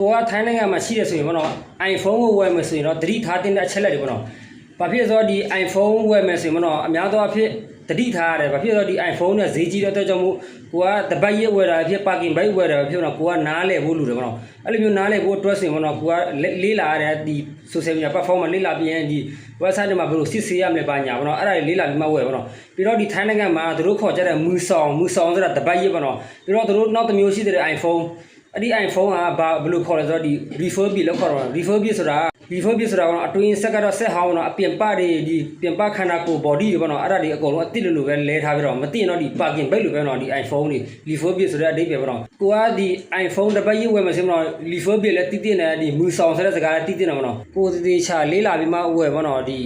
ကိုကထိုင်းနိုင်ငံမှာရှိတယ်ဆိုရင်ပေါ့နော် iPhone ကိုဝယ်မယ်ဆိုရင်တော့သတိထားတင်တဲ့အချက်လက်တွေပေါ့နော်ဘာဖြစ်ဆိုတော့ဒီ iPhone ဝယ်မယ်ဆိုရင်ပေါ့နော်အများသောအားဖြင့်သတိထားရတယ်ဘာဖြစ်ဆိုတော့ဒီ iPhone နဲ့ဈေးကြီးတဲ့အတွက်ကြောင့်မို့ကိုကတပတ်ရက်ဝယ်တာဖြစ် parking bike ဝယ်တာဖြစ်တော့ကိုကနားလဲဖို့လူတယ်ပေါ့နော်အဲ့လိုမျိုးနားလဲဖို့အတွက်ဆိုရင်ပေါ့နော်ကိုကလေးလာရတဲ့ဒီ social media platform မှာလေးလာပြီးရင်ဒီ website တွေမှာဘယ်လိုစစ်ဆေးရမလဲပါညာပေါ့နော်အဲ့ဒါလေးလာပြီးမှဝယ်ပေါ့နော်ပြီးတော့ဒီထိုင်းနိုင်ငံမှာသူတို့ခေါ်ကြတဲ့မူဆောင်ဆိုတာတပတ်ရက်ပေါ့နော်ပြီးတော့သူတို့နောက်တစ်မျိုးရှိတဲ့ iPhone အဲ့ဒီ iPhone ကဘာဘယ်လိုခေါ်လဲဆိုတော့ဒီ refurbish လို့ခေါ်တော့ refurbish ဆိုတာကတော့အတွင်းဆက်ကတော့ဆက်ဟောင်းတော့အပြင်ပတွေဒီပြင်ပခန္ဓာကိုယ် body တွေပေါ့နော်အဲ့ဒါတွေအကုန်လုံးအတိလိုပဲလဲထားပြီးတော့မသိရင်တော့ဒီ parking bike လိုပဲနော်ဒီ iPhone တွေ refurbish ဆိုတဲ့အဓိပ္ပာယ်ပေါ့နော်ကိုကဒီ iPhone တစ်ပတ်ရေးဝယ်မယ်ဆိုတော့ refurbish လည်းတိတိနဲ့ဒီမူဆောင်ဆိုတဲ့စကားလည်းတိတိနဲ့ပေါ့နော်ကိုသေချာလေးလာပြီးမှဝယ်ပေါ့နော်ဒီ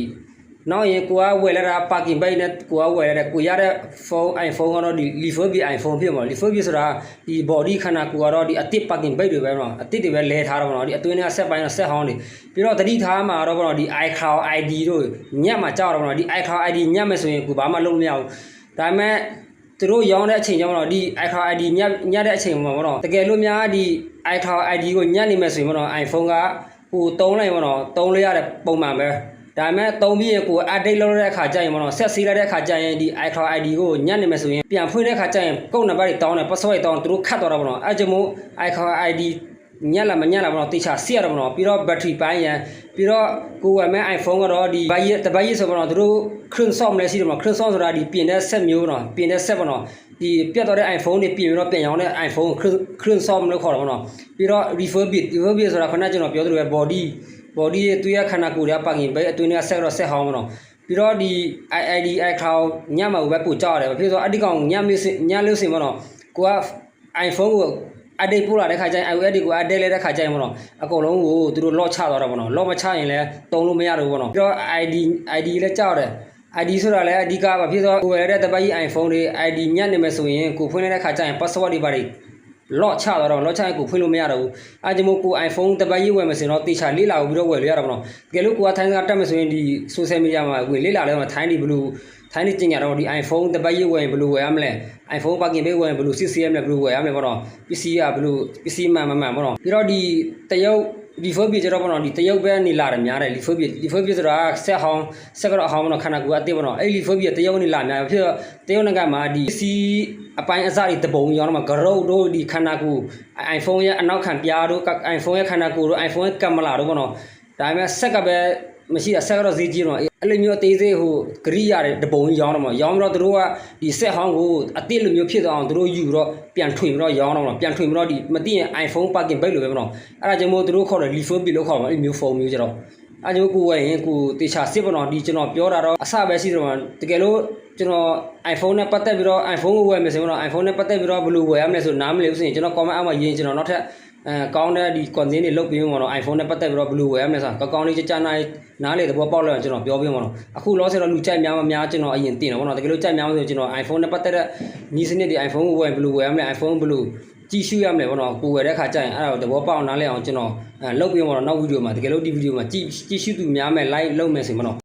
နောက်ရင်ကိုကဝယ်လာတာ parking bike နဲ့ကိုကဝယ်လာတဲ့ကိုရတဲ့ phone iPhone ကတော့ဒီ refurbish iPhone ဖြစ်မှာ refurbish ဆိုတာဒီ body ခန္ဓာကိုယ်ကတော့ဒီအတစ် parking bike တွေပဲပေါ့အတစ်တွေပဲလဲထားတော့ပေါ့နော်ဒီအတွင်းထဲကဆက်ပိုင်းတော့ဆက်ဟောင်းနေပြီးတော့တတိထားမှာတော့ပေါ့နော်ဒီ iCloud ID တို့ညက်မှာကြောက်တော့ပေါ့နော်ဒီ iCloud ID ညက်မယ်ဆိုရင်ကိုဘာမှလုပ်မရဘူးဒါပေမဲ့သူတို့ရောင်းတဲ့အချိန်ကျတော့ဒီ iCloud ID ညက်တဲ့အချိန်မှာပေါ့နော်တကယ်လို့များဒီ iCloud ID ကိုညက်နေမယ်ဆိုရင်ပေါ့နော် iPhone ကဟိုတုံးလိုက်ပေါ့နော်တုံးလိုက်ရတဲ့ပုံမှန်ပဲဒါပေမဲ့သုံးပြီးရင်ကို update လုပ်တဲ့အခါကျရင်ပေါ့နော်ဆက်စီးလိုက်တဲ့အခါကျရင်ဒီ iCloud ID ကိုညက်နေမယ်ဆိုရင်ပြန်ဖွင့်တဲ့အခါကျရင်ကုတ်နံပါတ်တွေတောင်းတယ် password တွေတောင်းသူတို့ခတ်တော့တာပေါ့နော်အဲကြောင့်မို့ iCloud ID ညက်လာမညက်လာပေါ့နော်တိကျစီရတော့ပေါ့နော်ပြီးတော့ battery ပိုင်းရန်ပြီးတော့ကိုဝယ်မဲ့ iPhone ကတော့ဒီတပတ်ရက်ဆိုပေါ့နော်သူတို့ခရင်ဆော့မလဲရှိတယ်ပေါ့နော်ခရင်ဆော့ဆိုတာဒီပြင်တဲ့ set မျိုးနော်ပြင်တဲ့ set ပေါ့နော်ဒီပြတ်သွားတဲ့ iPhone တွေပြင်ပြီးတော့ပြန်ရောင်းတဲ့ iPhone ခရင်ဆော့မလို့ခေါ်တာပေါ့နော်ပြီးတော့ refurbish ဆိုတာခဏကျွန်တော်ပြောသလိုပဲ body ရဲ့သူရခန္ဓာကိုယ်ရပါခင်ပဲအတွင်းထဲဆက်တော့ဆက်ဟောင်းမလို့ပြီးတော့ဒီ ID iCloud ညမှာပဲပို့ကြောက်ရတယ်ဖြစ်ဆိုအဒီကောင်ညလို့စင်မလို့ကိုက iPhone ကို update ပို့လာတဲ့ခါကျရင် iOS ကို update လိုက်တဲ့ခါကျရင်မလို့အကုန်လုံးကိုသူတို့ lock ချသွားတာပေါ့နော် lock မချရင်လည်းတုံးလို့မရတော့ဘူးပေါ့နော်ပြီးတော့ ID လည်းကြောက်တယ် ID ဆိုတာလည်းအဓိကဘာဖြစ်ဆိုကိုယ်ရတဲ့တပတ်ကြီး iPhone တွေ ID ညနေမယ်ဆိုရင်ကိုဖွင့်လိုက်တဲ့ခါကျရင် password တွေပါတွေလော့ချတော့လော့ချရင်ကိုဖွင့်လို့မရတော့ဘူးအဲကြောင့်မို့ကို iPhone တပတ်ရေးဝယ်မယ်ဆိုတော့တေချာလေးလာပြီးတော့ဝယ်လို့ရတာပေါ့နော်တကယ်လို့ကိုကထိုင်းကတက်မယ်ဆိုရင်ဒီ social media မှာဝင်လေးလာလဲမှာထိုင်းနေဘလို့ထိုင်းနေကျင်ကြတော့ဒီ iPhone တပတ်ရေးဝယ်ရင်ဘယ်လိုဝယ်ရမလဲ iPhone parking bike ဝယ်ရင်ဘယ်လိုစစ်ဆေးရမလဲဘယ်လိုဝယ်ရမလဲပေါ့နော် PC ကဘယ်လို PC မှန်ပေါ့နော်ပြီးတော့ဒီတရုတ်refurbish ကျတော့ပေါ့နော်ဒီတရုတ်ပဲနေလာတယ်များတယ် refurbish ဆိုတာဆက်ဟောင်းဆက်ကတော့အဟောင်းပေါ့နော်ခန္ဓာကိုယ်အသေးပေါ့နော်အဲ့ refurbish တရုတ်နေလာများဖြစ်တော့တရုတ်နိုင်ငံမှာဒီ PC အပိုင်းအစတွေတပုံရောင်းတော့မှာ grow တို့ဒီခန္ဓာကိုယ် iPhone ရဲ့အနောက်ခံပြားတို့ iPhone ရဲ့ခန္ဓာကိုယ်တို့ iPhone ရဲ့ကင်မရာတို့ပေါ့နော်ဒါပေမဲ့ဆက်ကပဲမရှိတာဆက်ကတော့ဈေးကြီးတော့အဲ့လိုမျိုးအသေးသေးဟိုဂရိရတယ်တပုံရောင်းတော့မှာရောင်းပြီးတော့သူတို့ကဒီဆက်ဟောင်းကိုအတိလိုမျိုးဖြစ်သွားအောင်သူတို့ယူတော့ပြန်ထွင်ပြီးတော့ရောင်းတော့မှာပြန်ထွင်ပြီးတော့ဒီမသိရင် iPhone parking bike လိုပဲပေါ့နော်အဲ့ဒါကြောင့်မို့သူတို့ခေါ်တယ် refurbish လို့ခေါ်မှာအဲ့မျိုးဖုန်းမျိုးကြတော့အဲ့ကြောင့်ကိုဝယ်ရင်ကိုတေချာစစ်ပေါ့နော်ဒီကျွန်တော်ပြောတာတော့အစပဲရှိတယ်မှာတကယ်လို့ကျွန်တော် iPhone နဲ့ပတ်သက်ပြီးတော့ iPhone ကိုဝယ်မယ်ဆိုရင်တော့ iPhone နဲ့ပတ်သက်ပြီးတော့ဘယ်လိုဝယ်ရမလဲဆိုနားမလည်ဘူးဆိုရင်ကျွန်တော် comment အောက်မှာရေးကျွန်တော်နောက်ထပ်ကောင်းတဲ့ဒီ content တွေလုပ်ပေးမှာတော့ iPhone နဲ့ပတ်သက်ပြီးတော့ဘယ်လိုဝယ်ရမလဲဆိုတာကောင်းလေးကြာနားလေသဘောပေါက်လို့ကျွန်တော်ပြောပြမှာတော့အခုလောဆယ်တော့လူကြိုက်များကျွန်တော်အရင်တင်တော့ဗောနော်တကယ်လို့ကြိုက်များဆိုကျွန်တော် iPhone နဲ့ပတ်သက်တဲ့နီးစနစ်တွေ iPhone ကိုဝယ်ဘယ်လိုဝယ်ရမလဲ iPhone ဘယ်လိုကြည့်ရှုရမလဲဗောနော်ကိုဝယ်တဲ့ခါကျရင်အဲ့ဒါတော့သဘောပေါက်နားလဲအောင်ကျွန်တော်လုပ်ပြမှာတော့နောက်ဗီဒီယိုမှာတကယ်လို့ဒီဗီဒီယိုမှာကြည့်ရှုသူများမယ် like လုပ်မယ်ဆိုရင်ဗောနော်